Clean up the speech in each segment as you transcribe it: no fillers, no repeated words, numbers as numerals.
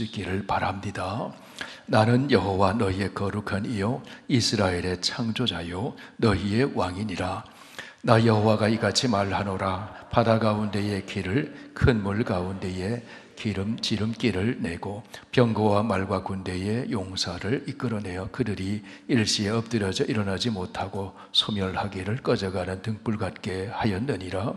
있기를 바랍니다. 나는 여호와 너희의 거룩한 이요 이스라엘의 창조자요 너희의 왕이니라. 나 여호와가 이같이 말하노라. 바다 가운데의 길을 큰 물 가운데에 지름길을 내고 병거와 말과 군대의 용사를 이끌어내어 그들이 일시에 엎드려져 일어나지 못하고 소멸하기를 꺼져가는 등불 같게 하였느니라.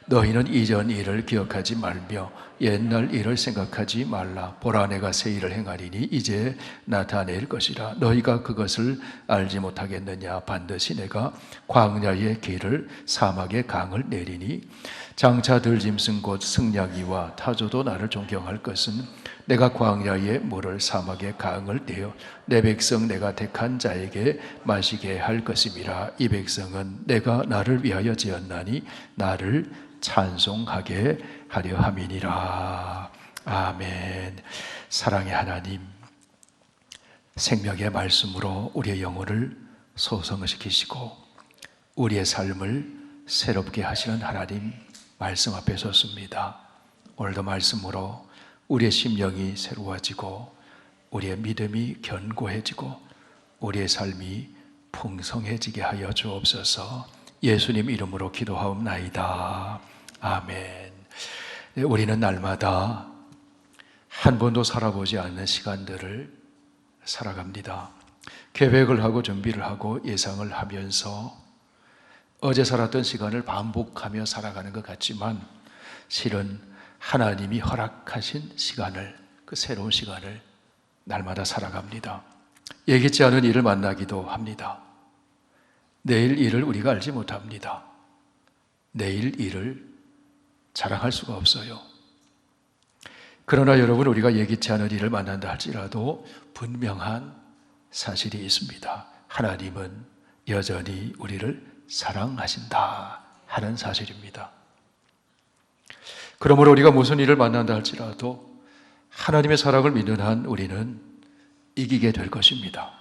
너희는 이전 일을 기억하지 말며 옛날 일을 생각하지 말라. 보라, 내가 새 일을 행하리니 이제 나타낼 것이라. 너희가 그것을 알지 못하겠느냐? 반드시 내가 광야의 길을 사막의 강을 내리니 장차 들짐승 곧 승냥이와 타조도 나를 존경할 것은 내가 광야의 물을 사막의 강을 내어 내 백성 내가 택한 자에게 마시게 할 것임이라. 이 백성은 내가 나를 위하여 지었나니 나를 찬송하게 하려 함이니라. 아멘. 사랑의 하나님, 생명의 말씀으로 우리의 영혼을 소성시키시고 우리의 삶을 새롭게 하시는 하나님 말씀 앞에 섰습니다. 오늘도 말씀으로 우리의 심령이 새로워지고 우리의 믿음이 견고해지고 우리의 삶이 풍성해지게 하여 주옵소서. 예수님 이름으로 기도하옵나이다. 아멘. 우리는 날마다 한 번도 살아보지 않는 시간들을 살아갑니다. 계획을 하고 준비를 하고 예상을 하면서 어제 살았던 시간을 반복하며 살아가는 것 같지만 실은 하나님이 허락하신 시간을, 그 새로운 시간을 날마다 살아갑니다. 예기치 않은 일을 만나기도 합니다. 내일 일을 우리가 알지 못합니다. 내일 일을 자랑할 수가 없어요. 그러나 여러분, 우리가 예기치 않은 일을 만난다 할지라도 분명한 사실이 있습니다. 하나님은 여전히 우리를 사랑하신다 하는 사실입니다. 그러므로 우리가 무슨 일을 만난다 할지라도 하나님의 사랑을 믿는 한 우리는 이기게 될 것입니다.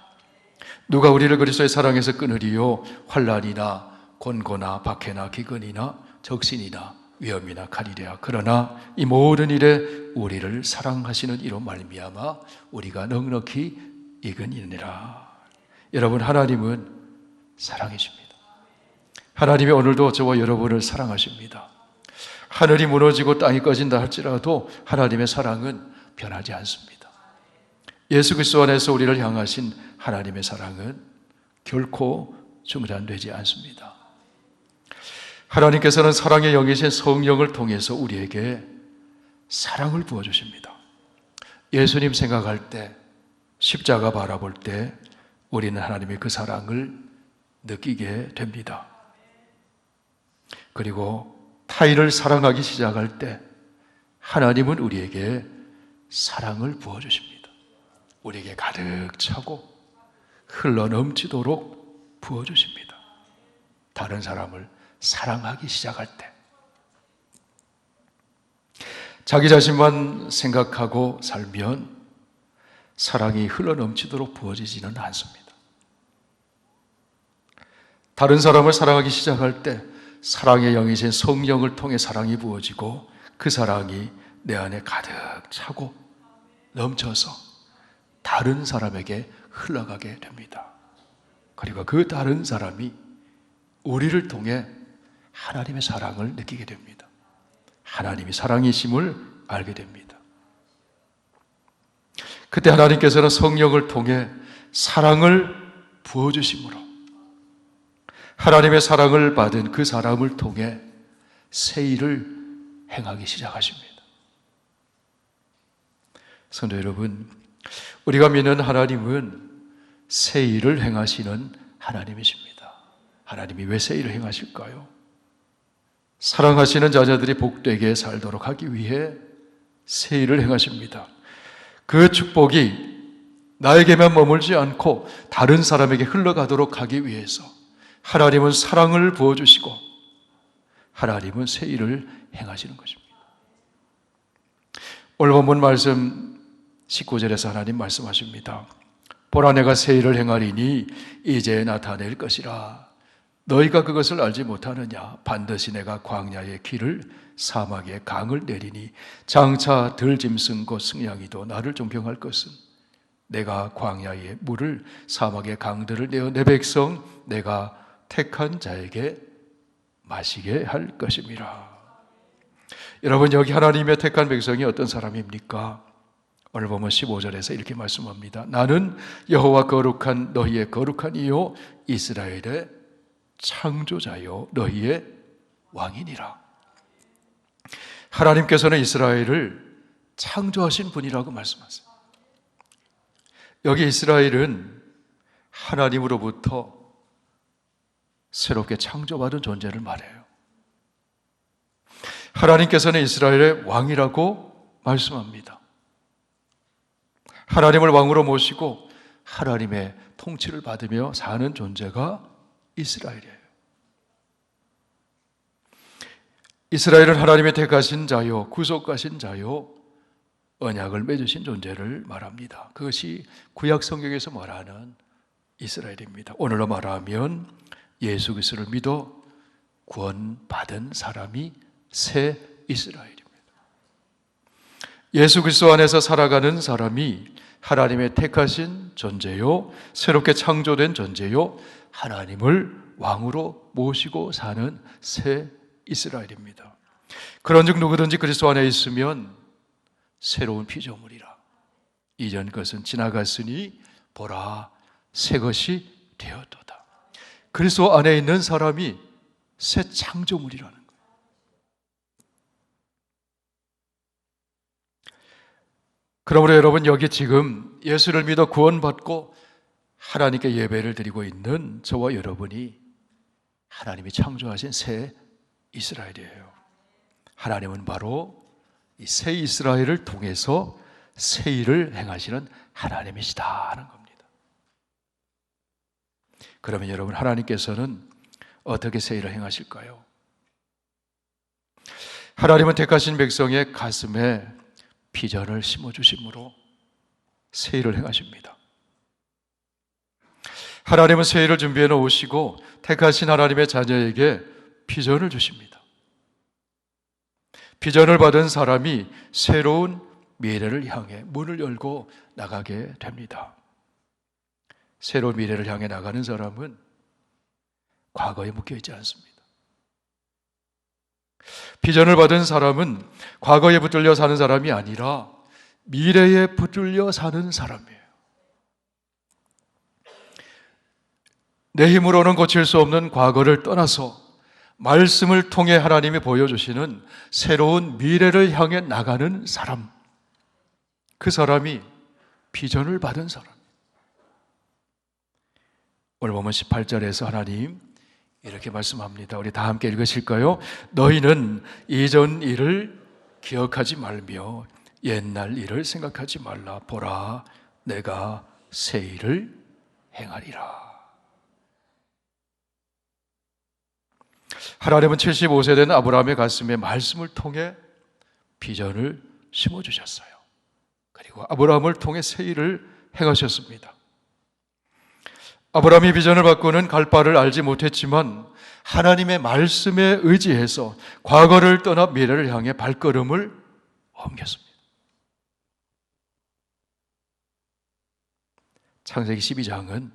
누가 우리를 그리스도의 사랑에서 끊으리요? 환난이나 곤고나 박해나 기근이나 적신이나 위험이나 칼이랴. 그러나 이 모든 일에 우리를 사랑하시는 이로 말미암아 우리가 넉넉히 이기느니라. 여러분, 하나님은 사랑이십니다. 하나님이 오늘도 저와 여러분을 사랑하십니다. 하늘이 무너지고 땅이 꺼진다 할지라도 하나님의 사랑은 변하지 않습니다. 예수 그리스도 안에서 우리를 향하신 하나님의 사랑은 결코 중단되지 않습니다. 하나님께서는 사랑의 영이신 성령을 통해서 우리에게 사랑을 부어주십니다. 예수님 생각할 때, 십자가 바라볼 때 우리는 하나님의 그 사랑을 느끼게 됩니다. 그리고 타인을 사랑하기 시작할 때 하나님은 우리에게 사랑을 부어주십니다. 우리에게 가득 차고 흘러넘치도록 부어주십니다. 다른 사람을 사랑하기 시작할 때 자기 자신만 생각하고 살면 사랑이 흘러넘치도록 부어지지는 않습니다. 다른 사람을 사랑하기 시작할 때 사랑의 영이신 성령을 통해 사랑이 부어지고 그 사랑이 내 안에 가득 차고 넘쳐서 다른 사람에게 흘러가게 됩니다. 그리고 그 다른 사람이 우리를 통해 하나님의 사랑을 느끼게 됩니다. 하나님이 사랑이심을 알게 됩니다. 그때 하나님께서는 성령을 통해 사랑을 부어주심으로 하나님의 사랑을 받은 그 사람을 통해 새 일을 행하기 시작하십니다. 성도 여러분, 우리가 믿는 하나님은 새 일을 행하시는 하나님이십니다. 하나님이 왜 새 일을 행하실까요? 사랑하시는 자녀들이 복되게 살도록 하기 위해 새 일을 행하십니다. 그 축복이 나에게만 머물지 않고 다른 사람에게 흘러가도록 하기 위해서 하나님은 사랑을 부어주시고 하나님은 새 일을 행하시는 것입니다. 오늘 본문 말씀 19절에서 하나님 말씀하십니다. 보라, 내가 새 일을 행하리니 이제 나타낼 것이라. 너희가 그것을 알지 못하느냐? 반드시 내가 광야의 길을 사막의 강을 내리니 장차 들짐승 곧 승냥이도 나를 존경할 것은 내가 광야의 물을 사막의 강들을 내어 내 백성 내가 택한 자에게 마시게 할 것임이라. 여러분, 여기 하나님의 택한 백성이 어떤 사람입니까? 오늘 보면 15절에서 이렇게 말씀합니다. 나는 여호와 거룩한 너희의 거룩한 이요 이스라엘의 창조자요 너희의 왕이니라. 하나님께서는 이스라엘을 창조하신 분이라고 말씀하세요. 여기 이스라엘은 하나님으로부터 새롭게 창조받은 존재를 말해요. 하나님께서는 이스라엘의 왕이라고 말씀합니다. 하나님을 왕으로 모시고 하나님의 통치를 받으며 사는 존재가 이스라엘이에요. 이스라엘은 하나님의 택하신 자요, 구속하신 자요, 언약을 맺으신 존재를 말합니다. 그것이 구약 성경에서 말하는 이스라엘입니다. 오늘로 말하면 예수 그리스도를 믿어 구원받은 사람이 새 이스라엘입니다. 예수 그리스도 안에서 살아가는 사람이 하나님의 택하신 존재요, 새롭게 창조된 존재요, 하나님을 왕으로 모시고 사는 새 이스라엘입니다. 그런즉 누구든지 그리스도 안에 있으면 새로운 피조물이라. 이전 것은 지나갔으니 보라 새 것이 되었도다. 그리스도 안에 있는 사람이 새 창조물이라는 거예요. 그러므로 여러분, 여기 지금 예수를 믿어 구원받고 하나님께 예배를 드리고 있는 저와 여러분이 하나님이 창조하신 새 이스라엘이에요. 하나님은 바로 이 새 이스라엘을 통해서 새 일을 행하시는 하나님이시다 하는 겁니다. 그러면 여러분, 하나님께서는 어떻게 새 일을 행하실까요? 하나님은 택하신 백성의 가슴에 비전을 심어주심으로 새 일을 행하십니다. 하나님은 새 일을 준비해 놓으시고 택하신 하나님의 자녀에게 비전을 주십니다. 비전을 받은 사람이 새로운 미래를 향해 문을 열고 나가게 됩니다. 새로운 미래를 향해 나가는 사람은 과거에 묶여있지 않습니다. 비전을 받은 사람은 과거에 붙들려 사는 사람이 아니라 미래에 붙들려 사는 사람이에요. 내 힘으로는 고칠 수 없는 과거를 떠나서 말씀을 통해 하나님이 보여주시는 새로운 미래를 향해 나가는 사람, 그 사람이 비전을 받은 사람. 오늘 보면 18절에서 하나님 이렇게 말씀합니다. 우리 다 함께 읽으실까요? 너희는 이전 일을 기억하지 말며 옛날 일을 생각하지 말라. 보라, 내가 새 일을 행하리라. 하나님은 75세 된 아브라함의 가슴에 말씀을 통해 비전을 심어주셨어요. 그리고 아브라함을 통해 새 일을 행하셨습니다. 아브라함이 비전을 받고는 갈 바를 알지 못했지만 하나님의 말씀에 의지해서 과거를 떠나 미래를 향해 발걸음을 옮겼습니다. 창세기 12장은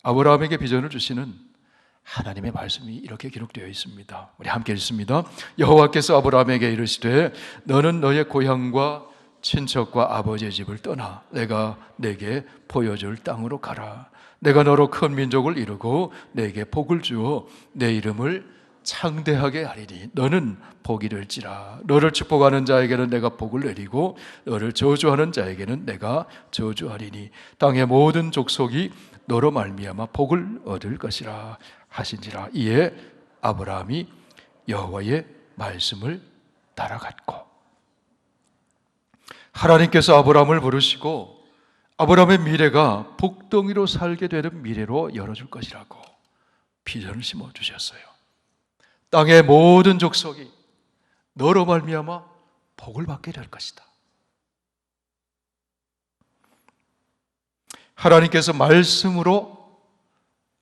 아브라함에게 비전을 주시는 하나님의 말씀이 이렇게 기록되어 있습니다. 우리 함께 읽습니다. 여호와께서 아브라함에게 이르시되 너는 너의 고향과 친척과 아버지의 집을 떠나 내가 내게 보여줄 땅으로 가라. 내가 너로 큰 민족을 이루고 내게 복을 주어 내 이름을 창대하게 하리니 너는 복이 될지라. 너를 축복하는 자에게는 내가 복을 내리고 너를 저주하는 자에게는 내가 저주하리니 땅의 모든 족속이 너로 말미암아 복을 얻을 것이라 하신지라. 이에 아브라함이 여호와의 말씀을 따라갔고, 하나님께서 아브라함을 부르시고 아브라함의 미래가 복덩이로 살게 되는 미래로 열어줄 것이라고 비전을 심어주셨어요. 땅의 모든 족속이 너로 말미암아 복을 받게 될 것이다. 하나님께서 말씀으로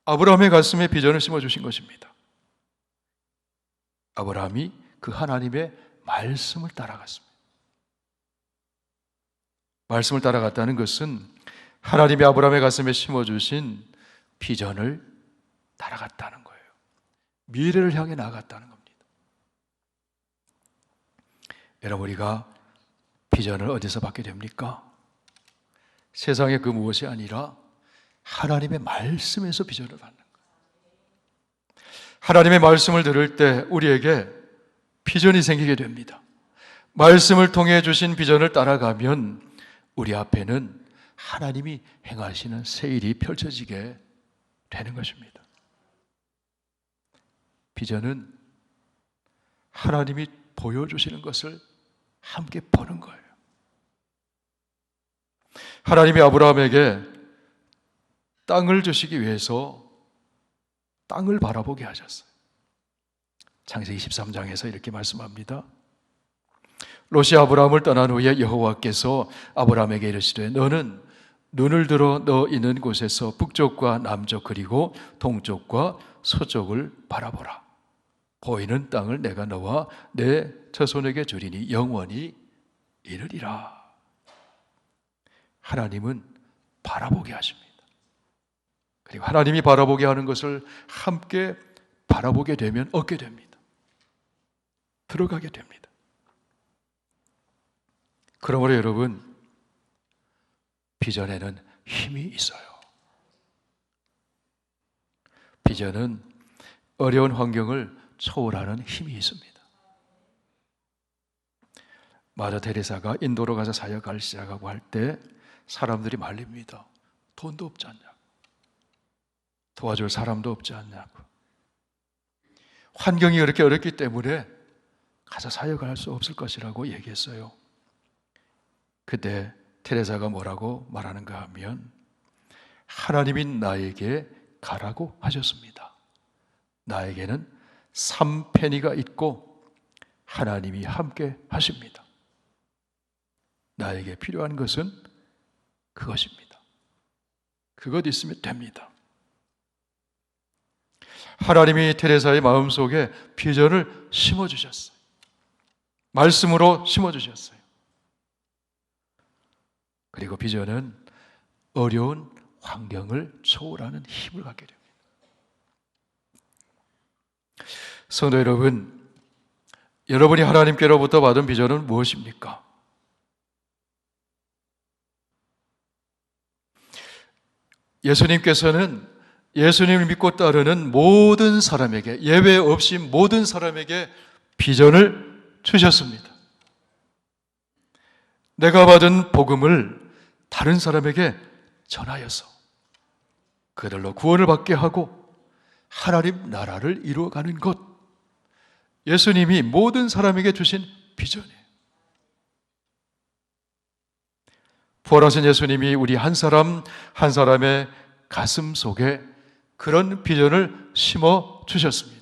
아브라함의 가슴에 비전을 심어주신 것입니다. 아브라함이 그 하나님의 말씀을 따라갔습니다. 말씀을 따라갔다는 것은 하나님이 아브라함의 가슴에 심어주신 비전을 따라갔다는 거예요. 미래를 향해 나아갔다는 겁니다. 여러분, 우리가 비전을 어디서 받게 됩니까? 세상의 그 무엇이 아니라 하나님의 말씀에서 비전을 받는 거예요. 하나님의 말씀을 들을 때 우리에게 비전이 생기게 됩니다. 말씀을 통해 주신 비전을 따라가면 우리 앞에는 하나님이 행하시는 새 일이 펼쳐지게 되는 것입니다. 비전은 하나님이 보여주시는 것을 함께 보는 거예요. 하나님이 아브라함에게 땅을 주시기 위해서 땅을 바라보게 하셨어요. 창세기 13장에서 이렇게 말씀합니다. 롯이 아브라함을 떠난 후에 여호와께서 아브라함에게 이르시되 너는 눈을 들어 너 있는 곳에서 북쪽과 남쪽 그리고 동쪽과 서쪽을 바라보라. 보이는 땅을 내가 너와 내 자손에게 주리니 영원히 이르리라. 하나님은 바라보게 하십니다. 그리고 하나님이 바라보게 하는 것을 함께 바라보게 되면 얻게 됩니다. 들어가게 됩니다. 그러므로 여러분, 비전에는 힘이 있어요. 비전은 어려운 환경을 초월하는 힘이 있습니다. 마더 테레사가 인도로 가서 사역을 시작하고 할 때 사람들이 말립니다. 돈도 없지 않냐고, 도와줄 사람도 없지 않냐고, 환경이 그렇게 어렵기 때문에 가서 사역을 할 수 없을 것이라고 얘기했어요. 그때 테레사가 뭐라고 말하는가 하면 하나님이 나에게 가라고 하셨습니다. 나에게는 3페니가 있고 하나님이 함께 하십니다. 나에게 필요한 것은 그것입니다. 그것 있으면 됩니다. 하나님이 테레사의 마음속에 비전을 심어주셨어요. 말씀으로 심어주셨어요. 그리고 비전은 어려운 환경을 초월하는 힘을 갖게 됩니다. 성도 여러분, 여러분이 하나님께로부터 받은 비전은 무엇입니까? 예수님께서는 예수님을 믿고 따르는 모든 사람에게, 예외 없이 모든 사람에게 비전을 주셨습니다. 내가 받은 복음을 다른 사람에게 전하여서 그들로 구원을 받게 하고 하나님 나라를 이루어가는 것, 예수님이 모든 사람에게 주신 비전이에요. 부활하신 예수님이 우리 한 사람 한 사람의 가슴 속에 그런 비전을 심어 주셨습니다.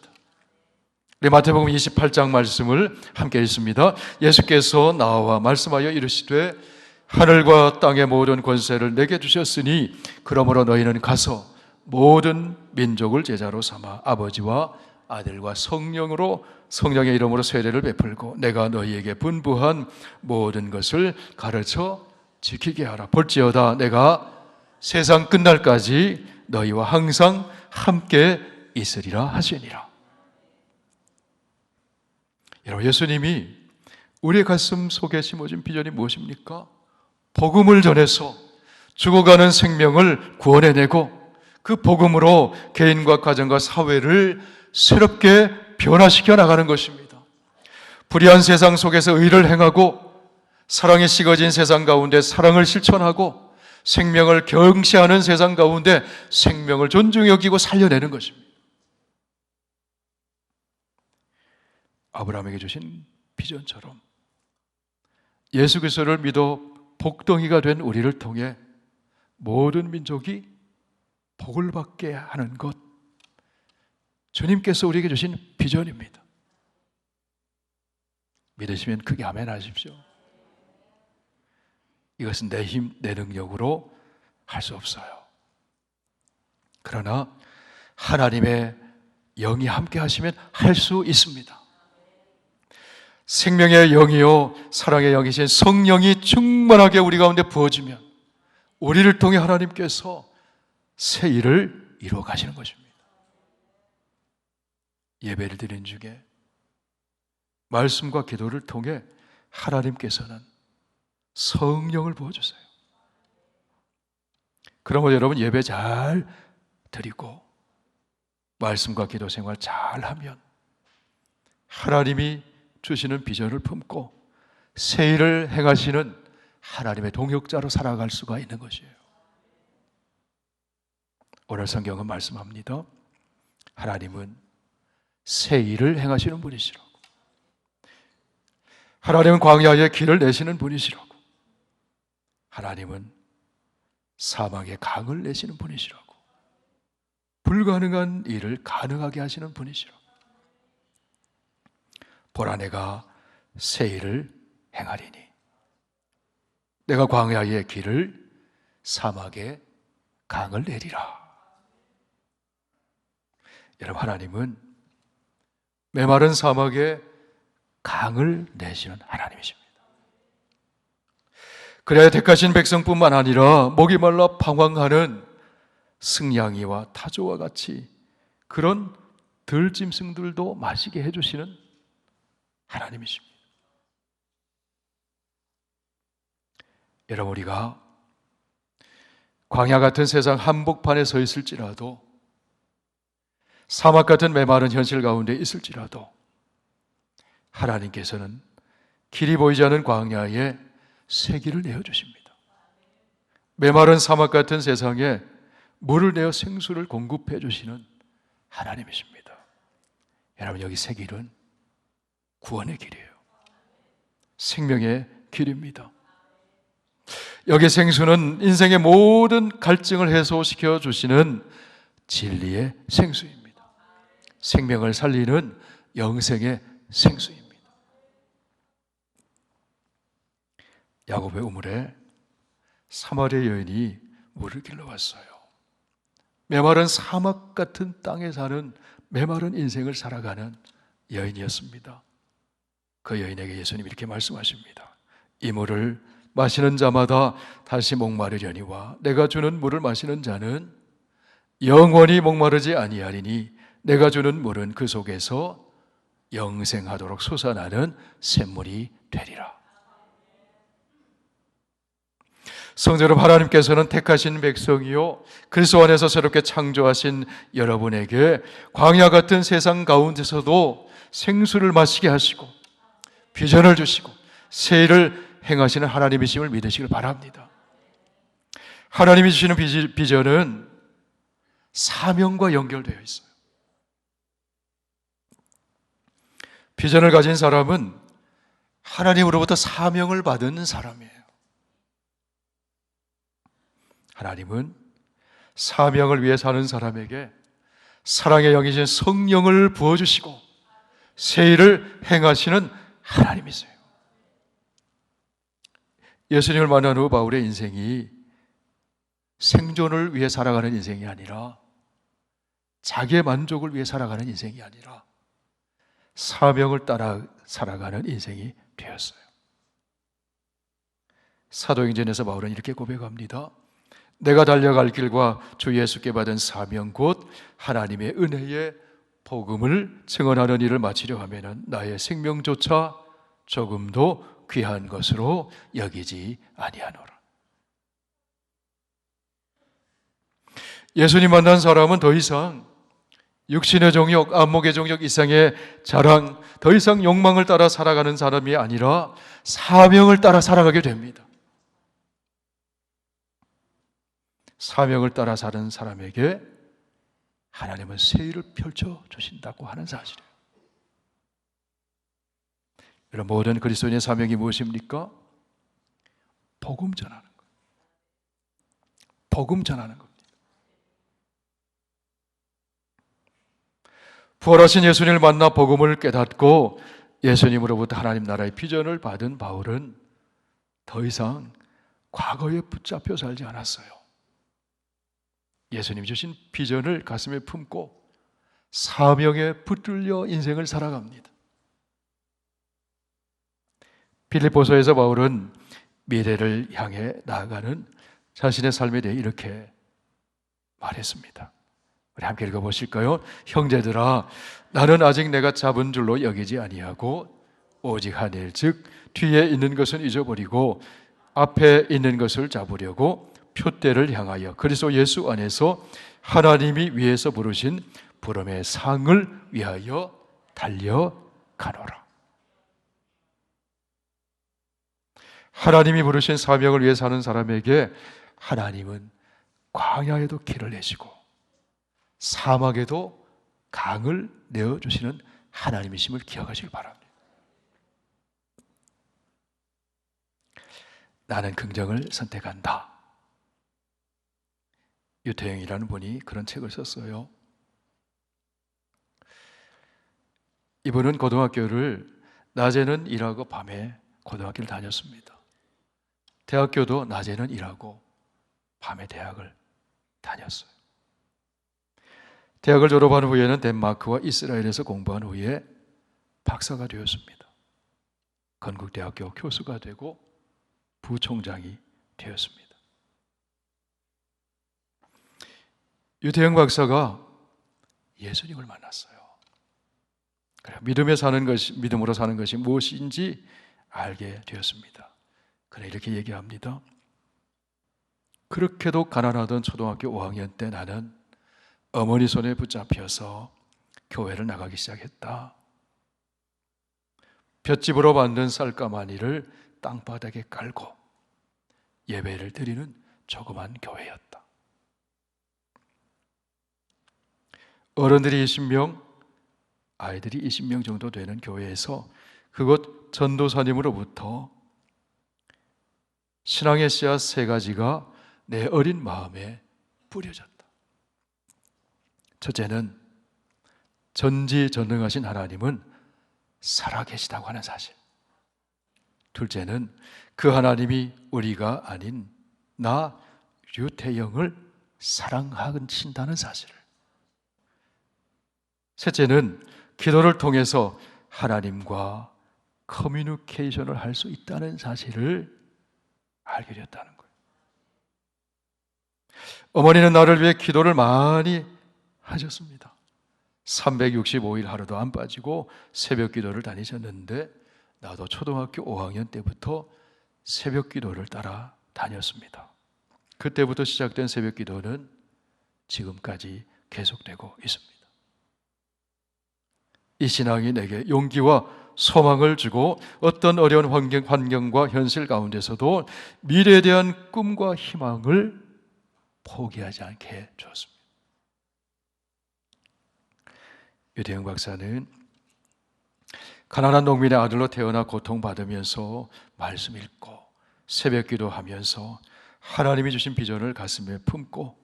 우리 마태복음 28장 말씀을 함께 읽습니다. 예수께서 나와 말씀하여 이르시되 하늘과 땅의 모든 권세를 내게 주셨으니 그러므로 너희는 가서 모든 민족을 제자로 삼아 아버지와 아들과 성령의 이름으로 세례를 베풀고 내가 너희에게 분부한 모든 것을 가르쳐 지키게 하라. 볼지어다 내가 세상 끝날까지 너희와 항상 함께 있으리라 하시니라. 여러분, 예수님이 우리의 가슴 속에 심어진 비전이 무엇입니까? 복음을 전해서 죽어가는 생명을 구원해내고 그 복음으로 개인과 가정과 사회를 새롭게 변화시켜 나가는 것입니다. 불의한 세상 속에서 의를 행하고 사랑이 식어진 세상 가운데 사랑을 실천하고 생명을 경시하는 세상 가운데 생명을 존중히 여기고 살려내는 것입니다. 아브라함에게 주신 비전처럼 예수 그리스도를 믿어 복덩이가 된 우리를 통해 모든 민족이 복을 받게 하는 것, 주님께서 우리에게 주신 비전입니다. 믿으시면 크게 아멘 하십시오. 이것은 내 힘, 내 능력으로 할 수 없어요. 그러나 하나님의 영이 함께 하시면 할 수 있습니다. 생명의 영이요 사랑의 영이신 성령이 충만하게 우리 가운데 부어지면 우리를 통해 하나님께서 새 일을 이루어 가시는 것입니다. 예배를 드린 중에 말씀과 기도를 통해 하나님께서는 성령을 부어주세요. 그러면 여러분 예배 잘 드리고 말씀과 기도 생활 잘하면 하나님이 주시는 비전을 품고 새 일을 행하시는 하나님의 동역자로 살아갈 수가 있는 것이에요. 오늘 성경은 말씀합니다. 하나님은 새 일을 행하시는 분이시라고. 하나님은 광야에 길을 내시는 분이시라고. 하나님은 사막에 강을 내시는 분이시라고. 불가능한 일을 가능하게 하시는 분이시라고. 보라, 내가 새 일을 행하리니 내가 광야의 길을 사막에 강을 내리라. 여러분, 하나님은 메마른 사막에 강을 내시는 하나님이십니다. 그래야 택하신 백성뿐만 아니라 목이 말라 방황하는 승냥이와 타조와 같이 그런 들짐승들도 마시게 해주시는 하나님이십니다. 여러분, 우리가 광야 같은 세상 한복판에 서 있을지라도 사막 같은 메마른 현실 가운데 있을지라도 하나님께서는 길이 보이지 않은 광야에 새 길을 내어주십니다. 메마른 사막 같은 세상에 물을 내어 생수를 공급해 주시는 하나님이십니다. 여러분, 여기 새 길은 구원의 길이에요. 생명의 길입니다. 여기 생수는 인생의 모든 갈증을 해소시켜 주시는 진리의 생수입니다. 생명을 살리는 영생의 생수입니다. 야곱의 우물에 사마리아 여인이 물을 길러왔어요. 메마른 사막 같은 땅에 사는 메마른 인생을 살아가는 여인이었습니다. 그 여인에게 예수님이 이렇게 말씀하십니다. 이 물을 마시는 자마다 다시 목마르려니와 내가 주는 물을 마시는 자는 영원히 목마르지 아니하리니 내가 주는 물은 그 속에서 영생하도록 솟아나는 샘물이 되리라. 성도 여러분, 하나님께서는 택하신 백성이요 그리스도 안에서 새롭게 창조하신 여러분에게 광야 같은 세상 가운데서도 생수를 마시게 하시고 비전을 주시고 새 일을 행하시는 하나님이심을 믿으시길 바랍니다. 하나님이 주시는 비전은 사명과 연결되어 있어요. 비전을 가진 사람은 하나님으로부터 사명을 받은 사람이에요. 하나님은 사명을 위해 사는 사람에게 사랑의 영이신 성령을 부어주시고 새 일을 행하시는 하나님이세요. 예수님을 만난 후 바울의 인생이 생존을 위해 살아가는 인생이 아니라 자기의 만족을 위해 살아가는 인생이 아니라 사명을 따라 살아가는 인생이 되었어요. 사도행전에서 바울은 이렇게 고백합니다. 내가 달려갈 길과 주 예수께 받은 사명 곧 하나님의 은혜의 복음을 증언하는 일을 마치려 하면은 나의 생명조차 조금도 귀한 것으로 여기지 아니하노라. 예수님 만난 사람은 더 이상 육신의 정욕, 안목의 정욕 이상의 자랑, 더 이상 욕망을 따라 살아가는 사람이 아니라 사명을 따라 살아가게 됩니다. 사명을 따라 사는 사람에게 하나님은 새 일을 펼쳐주신다고 하는 사실이에요. 여러분, 모든 그리스도인의 사명이 무엇입니까? 복음 전하는 거예요. 복음 전하는 겁니다. 부활하신 예수님을 만나 복음을 깨닫고 예수님으로부터 하나님 나라의 비전을 받은 바울은 더 이상 과거에 붙잡혀 살지 않았어요. 예수님이 주신 비전을 가슴에 품고 사명에 붙들려 인생을 살아갑니다. 빌립보서에서 바울은 미래를 향해 나아가는 자신의 삶에 대해 이렇게 말했습니다. 우리 함께 읽어보실까요? 형제들아, 나는 아직 내가 잡은 줄로 여기지 아니하고 오직 한 일, 즉 뒤에 있는 것은 잊어버리고 앞에 있는 것을 잡으려고 표대를 향하여 그리스도 예수 안에서 하나님이 위에서 부르신 부름의 상을 위하여 달려가노라. 하나님이 부르신 사명을 위해 사는 사람에게 하나님은 광야에도 길을 내시고 사막에도 강을 내어주시는 하나님이심을 기억하시길 바랍니다. 나는 긍정을 선택한다. 유태영이라는 분이 그런 책을 썼어요. 이분은 고등학교를 낮에는 일하고 밤에 고등학교를 다녔습니다. 대학교도 낮에는 일하고 밤에 대학을 다녔어요. 대학을 졸업한 후에는 덴마크와 이스라엘에서 공부한 후에 박사가 되었습니다. 건국대학교 교수가 되고 부총장이 되었습니다. 유태영 박사가 예수님을 만났어요. 그래, 믿음으로 사는 것이 무엇인지 알게 되었습니다. 그래, 이렇게 얘기합니다. 그렇게도 가난하던 초등학교 5학년 때 나는 어머니 손에 붙잡혀서 교회를 나가기 시작했다. 볏집으로 만든 쌀가마니를 땅바닥에 깔고 예배를 드리는 조그만 교회였다. 어른들이 20명, 아이들이 20명 정도 되는 교회에서 그곳 전도사님으로부터 신앙의 씨앗 3가지가 내 어린 마음에 뿌려졌다. 첫째는 전지전능하신 하나님은 살아계시다고 하는 사실. 둘째는 그 하나님이 우리가 아닌 나 유태영을 사랑하신다는 사실을. 셋째는 기도를 통해서 하나님과 커뮤니케이션을 할 수 있다는 사실을 알게 되었다는 거예요. 어머니는 나를 위해 기도를 많이 하셨습니다. 365일 하루도 안 빠지고 새벽 기도를 다니셨는데 나도 초등학교 5학년 때부터 새벽 기도를 따라 다녔습니다. 그때부터 시작된 새벽 기도는 지금까지 계속되고 있습니다. 이 신앙이 내게 용기와 소망을 주고 어떤 어려운 환경과 현실 가운데서도 미래에 대한 꿈과 희망을 포기하지 않게 해 주었습니다. 유태영 박사는 가난한 농민의 아들로 태어나 고통받으면서 말씀 읽고 새벽 기도하면서 하나님이 주신 비전을 가슴에 품고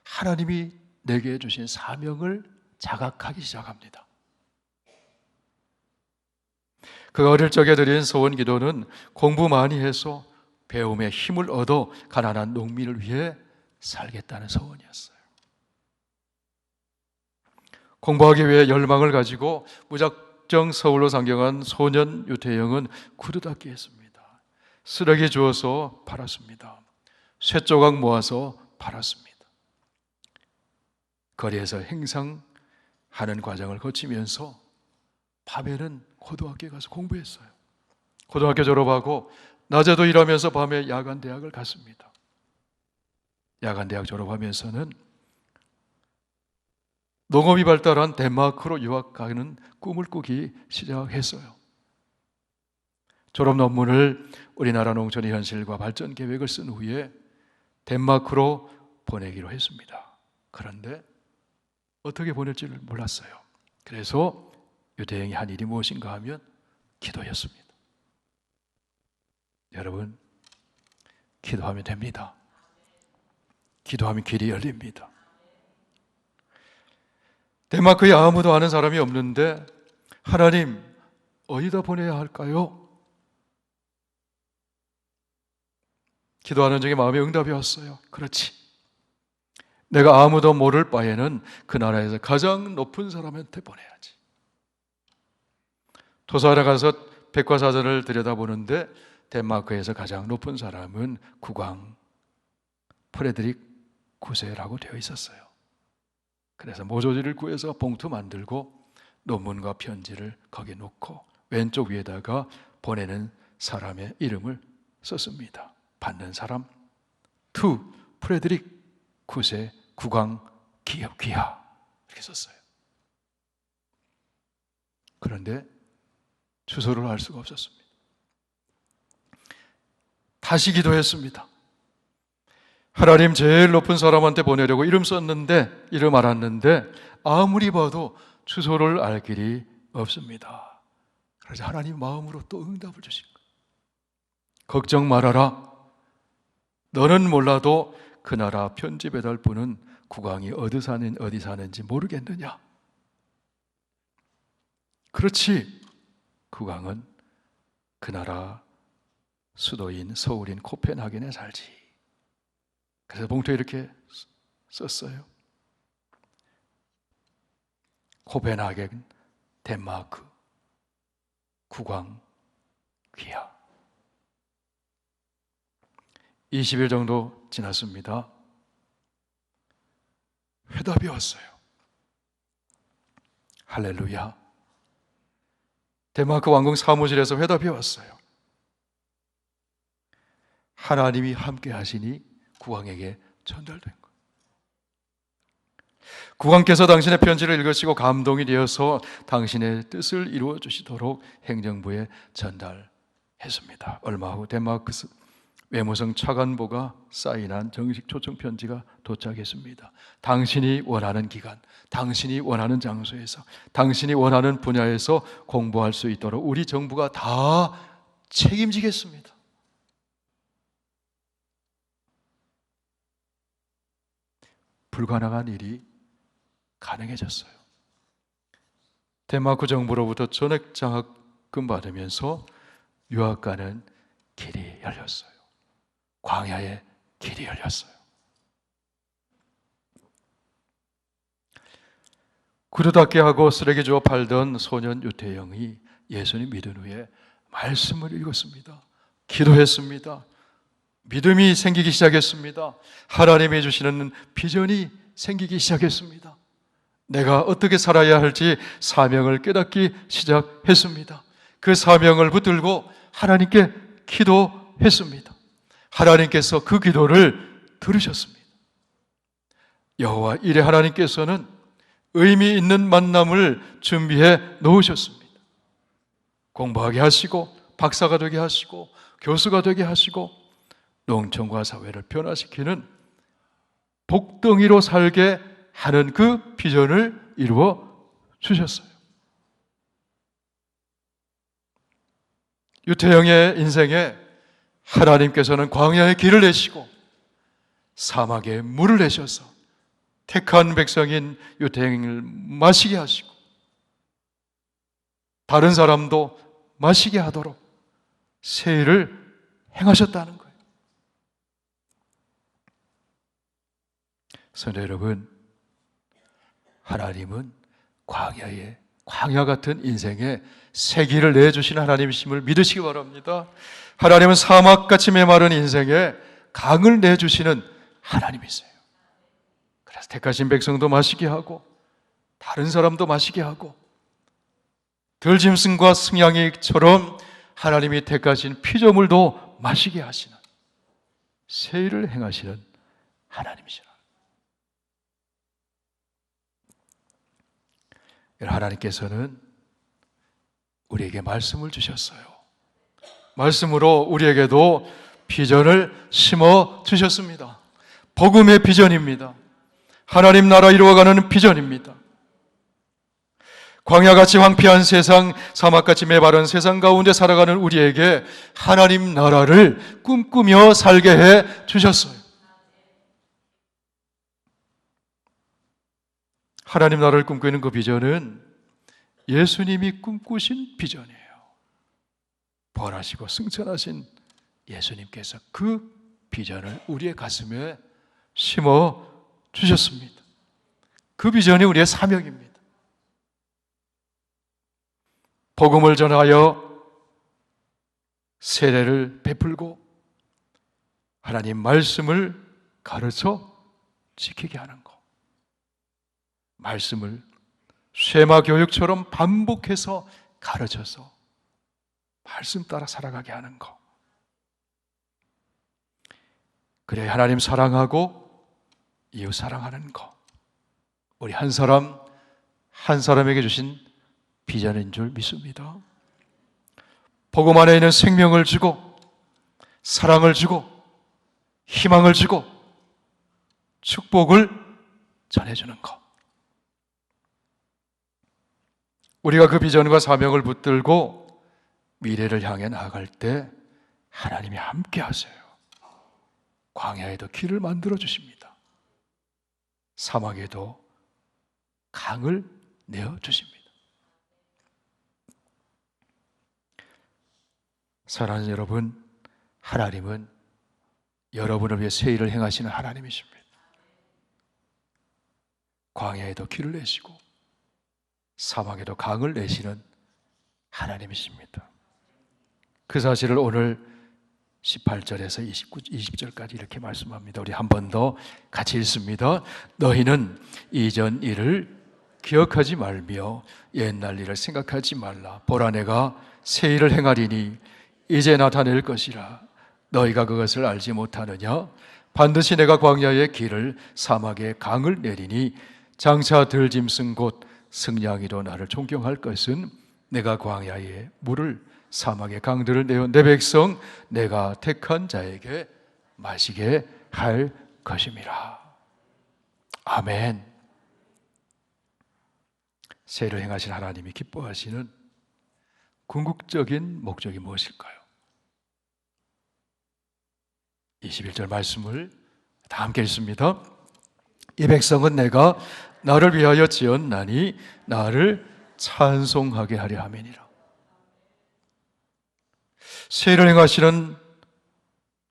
하나님이 내게 주신 사명을 자각하기 시작합니다. 그가 어릴 적에 드린 소원 기도는 공부 많이 해서 배움의 힘을 얻어 가난한 농민을 위해 살겠다는 소원이었어요. 공부하기 위해 열망을 가지고 무작정 서울로 상경한 소년 유태영은 구두닦기 했습니다. 쓰레기 주워서 팔았습니다. 쇠조각 모아서 팔았습니다. 거리에서 행상하는 과정을 거치면서 밤에는 고등학교에 가서 공부했어요. 고등학교 졸업하고 낮에도 일하면서 밤에 야간 대학을 갔습니다. 야간 대학 졸업하면서는 농업이 발달한 덴마크로 유학 가는 꿈을 꾸기 시작했어요. 졸업 논문을 우리나라 농촌의 현실과 발전 계획을 쓴 후에 덴마크로 보내기로 했습니다. 그런데 어떻게 보낼지를 몰랐어요. 그래서 유태영이 한 일이 무엇인가 하면 기도였습니다. 여러분, 기도하면 됩니다. 기도하면 길이 열립니다. 덴마크에 아무도 아는 사람이 없는데 하나님, 어디다 보내야 할까요? 기도하는 중에 마음에 응답이 왔어요. 그렇지. 내가 아무도 모를 바에는 그 나라에서 가장 높은 사람한테 보내야지. 도서관에 가서 백과사전을 들여다보는데 덴마크에서 가장 높은 사람은 국왕 프레드릭 9세라고 되어 있었어요. 그래서 모조지를 구해서 봉투 만들고 논문과 편지를 거기에 놓고 왼쪽 위에다가 보내는 사람의 이름을 썼습니다. 받는 사람 투 프레드릭 9세 국왕 귀하 이렇게 썼어요. 그런데 주소를 알 수가 없었습니다. 다시 기도했습니다. 하나님, 제일 높은 사람한테 보내려고 이름 썼는데, 이름 알았는데 아무리 봐도 주소를 알 길이 없습니다. 그래서 하나님 마음으로 또 응답을 주신 거예요. 걱정 말아라. 너는 몰라도 그 나라 편지 배달부는 국왕이 어디 사는지 모르겠느냐? 그렇지. 국왕은 그 나라 수도인 서울인 코펜하겐에 살지. 그래서 봉투에 이렇게 썼어요. 코펜하겐, 덴마크, 국왕 귀하. 20일 정도 지났습니다. 회답이 왔어요. 할렐루야. 덴마크 왕궁 사무실에서 회답이 왔어요. 하나님이 함께 하시니 국왕에게 전달된 거예요. 국왕께서 당신의 편지를 읽으시고 감동이 되어서 당신의 뜻을 이루어 주시도록 행정부에 전달했습니다. 얼마 후 덴마크 외무성 차관보가 사인한 정식 초청 편지가 도착했습니다. 당신이 원하는 기간, 당신이 원하는 장소에서, 당신이 원하는 분야에서 공부할 수 있도록 우리 정부가 다 책임지겠습니다. 불가능한 일이 가능해졌어요. 덴마크 정부로부터 전액 장학금 받으면서 유학 가는 길이 열렸어요. 광야의 길이 열렸어요. 구두닦게 하고 쓰레기 주워 팔던 소년 유태영이 예수님 믿은 후에 말씀을 읽었습니다. 기도했습니다. 믿음이 생기기 시작했습니다. 하나님이 주시는 비전이 생기기 시작했습니다. 내가 어떻게 살아야 할지 사명을 깨닫기 시작했습니다. 그 사명을 붙들고 하나님께 기도했습니다. 하나님께서 그 기도를 들으셨습니다. 여호와 이레 하나님께서는 의미 있는 만남을 준비해 놓으셨습니다. 공부하게 하시고 박사가 되게 하시고 교수가 되게 하시고 농촌과 사회를 변화시키는 복덩이로 살게 하는 그 비전을 이루어 주셨어요. 유태영의 인생에 하나님께서는 광야의 길을 내시고 사막에 물을 내셔서 택한 백성인 유태영을 마시게 하시고 다른 사람도 마시게 하도록 새 일을 행하셨다는 거예요. 성도 여러분, 하나님은 광야 같은 인생에 새 길을 내주신 하나님이심을 믿으시기 바랍니다. 하나님은 사막같이 메마른 인생에 강을 내주시는 하나님이세요. 그래서 택하신 백성도 마시게 하고 다른 사람도 마시게 하고 들짐승과 승냥이처럼 하나님이 택하신 피조물도 마시게 하시는 새 일을 행하시는 하나님이시라. 하나님께서는 우리에게 말씀을 주셨어요. 말씀으로 우리에게도 비전을 심어 주셨습니다. 복음의 비전입니다. 하나님 나라 이루어가는 비전입니다. 광야같이 황폐한 세상, 사막같이 메마른 세상 가운데 살아가는 우리에게 하나님 나라를 꿈꾸며 살게 해 주셨어요. 하나님 나라를 꿈꾸는 그 비전은 예수님이 꿈꾸신 비전이에요. 부활하시고 승천하신 예수님께서 그 비전을 우리의 가슴에 심어 주셨습니다. 그 비전이 우리의 사명입니다. 복음을 전하여 세례를 베풀고 하나님 말씀을 가르쳐 지키게 하는 것. 말씀을 쉐마 교육처럼 반복해서 가르쳐서 말씀 따라 살아가게 하는 것. 그래야 하나님 사랑하고 이웃 사랑하는 것. 우리 한 사람 한 사람에게 주신 비전인 줄 믿습니다. 복음 안에 있는 생명을 주고 사랑을 주고 희망을 주고 축복을 전해주는 것. 우리가 그 비전과 사명을 붙들고 미래를 향해 나아갈 때 하나님이 함께 하세요. 광야에도 길을 만들어 주십니다. 사막에도 강을 내어 주십니다. 사랑하는 여러분, 하나님은 여러분을 위해 새 일을 행하시는 하나님이십니다. 광야에도 길을 내시고 사막에도 강을 내시는 하나님이십니다. 그 사실을 오늘 18절에서 20절까지 이렇게 말씀합니다. 우리 한 번 더 같이 읽습니다. 너희는 이전 일을 기억하지 말며 옛날 일을 생각하지 말라. 보라, 내가 새 일을 행하리니 이제 나타낼 것이라. 너희가 그것을 알지 못하느냐? 반드시 내가 광야의 길을 사막에 강을 내리니 장차 들짐승 곧 승냥이도 나를 존경할 것은 내가 광야에 물을 사막의 강들을 내어 내 백성 내가 택한 자에게 마시게 할 것임이라. 아멘. 새를 행하신 하나님이 기뻐하시는 궁극적인 목적이 무엇일까요? 21절 말씀을 다 함께 읽습니다. 이 백성은 내가 나를 위하여 지었나니 나를 찬송하게 하려 함이니라. 새를 행하시는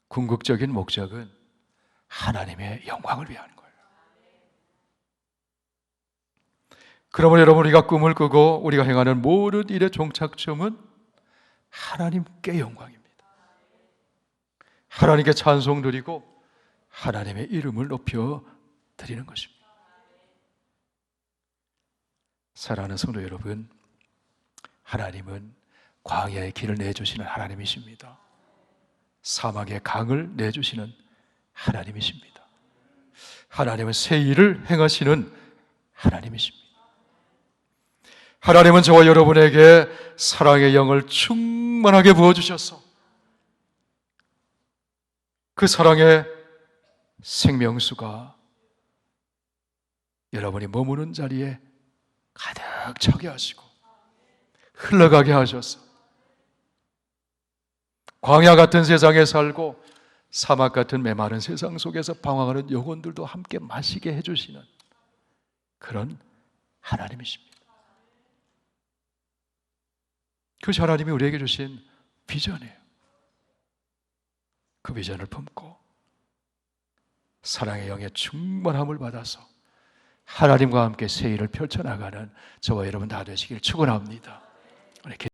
궁극적인 목적은 하나님의 영광을 위한 거예요. 그러므로 여러분, 우리가 꿈을 꾸고 우리가 행하는 모든 일의 종착점은 하나님께 영광입니다. 하나님께 찬송 드리고 하나님의 이름을 높여 드리는 것입니다. 사랑하는 성도 여러분, 하나님은 광야의 길을 내주시는 하나님이십니다. 사막의 강을 내주시는 하나님이십니다. 하나님은 새 일을 행하시는 하나님이십니다. 하나님은 저와 여러분에게 사랑의 영을 충만하게 부어주셔서 그 사랑의 생명수가 여러분이 머무는 자리에 가득 차게 하시고 흘러가게 하셔서 광야 같은 세상에 살고 사막 같은 메마른 세상 속에서 방황하는 영혼들도 함께 마시게 해주시는 그런 하나님이십니다. 그것이 하나님이 우리에게 주신 비전이에요. 그 비전을 품고 사랑의 영의 충만함을 받아서 하나님과 함께 새 일을 펼쳐나가는 저와 여러분 다 되시길 축원합니다.